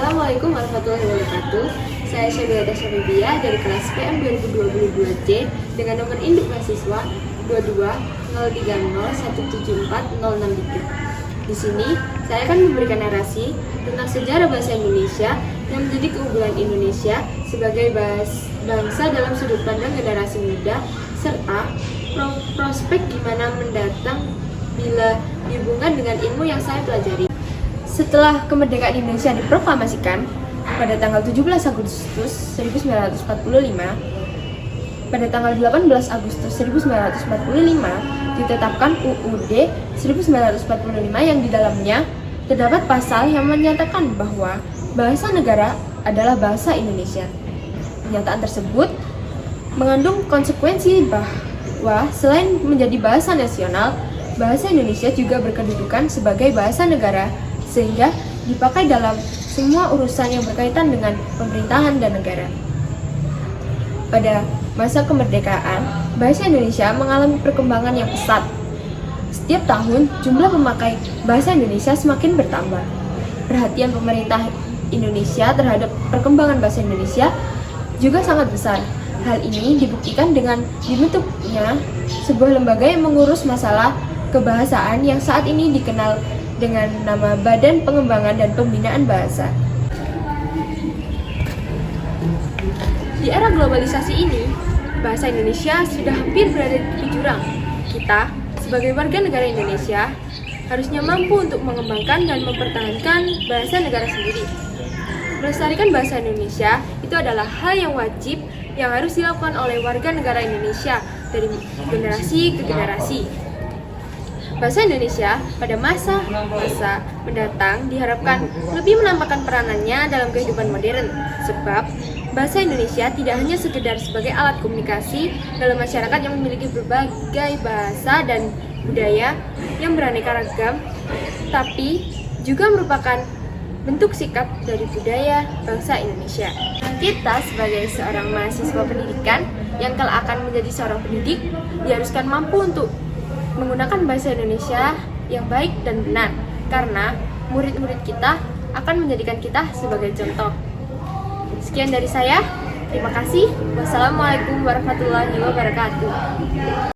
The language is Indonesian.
Assalamualaikum warahmatullahi wabarakatuh. Saya Syabila Syaribia dari kelas PM 2022C dengan nomor induk mahasiswa 2203017406. Di sini saya akan memberikan narasi tentang sejarah bahasa Indonesia yang menjadi keunggulan Indonesia sebagai bangsa dalam sudut pandang generasi muda serta prospek di mana mendatang bila dihubungkan dengan ilmu yang saya pelajari. Setelah kemerdekaan Indonesia diproklamasikan pada tanggal 17 Agustus 1945, pada tanggal 18 Agustus 1945 ditetapkan UUD 1945 yang di dalamnya terdapat pasal yang menyatakan bahwa bahasa negara adalah bahasa Indonesia. Pernyataan tersebut mengandung konsekuensi bahwa selain menjadi bahasa nasional, bahasa Indonesia juga berkedudukan sebagai bahasa negara sehingga dipakai dalam semua urusan yang berkaitan dengan pemerintahan dan negara. Pada masa kemerdekaan, bahasa Indonesia mengalami perkembangan yang pesat. Setiap tahun, jumlah pemakai bahasa Indonesia semakin bertambah. Perhatian pemerintah Indonesia terhadap perkembangan bahasa Indonesia juga sangat besar. Hal ini dibuktikan dengan dibentuknya sebuah lembaga yang mengurus masalah kebahasaan yang saat ini dikenal dengan nama Badan Pengembangan dan Pembinaan Bahasa. Di era globalisasi ini, bahasa Indonesia sudah hampir berada di jurang. Kita, sebagai warga negara Indonesia, harusnya mampu untuk mengembangkan dan mempertahankan bahasa negara sendiri. Melestarikan bahasa Indonesia itu adalah hal yang wajib yang harus dilakukan oleh warga negara Indonesia dari generasi ke generasi. Bahasa Indonesia pada masa mendatang diharapkan lebih menampakkan peranannya dalam kehidupan modern, sebab bahasa Indonesia tidak hanya sekedar sebagai alat komunikasi dalam masyarakat yang memiliki berbagai bahasa dan budaya yang beraneka ragam, tapi juga merupakan bentuk sikap dari budaya bangsa Indonesia. Kita sebagai seorang mahasiswa pendidikan yang kelak akan menjadi seorang pendidik diharuskan mampu untuk menggunakan bahasa Indonesia yang baik dan benar, karena murid-murid kita akan menjadikan kita sebagai contoh. Sekian dari saya, terima kasih. Wassalamualaikum warahmatullahi wabarakatuh.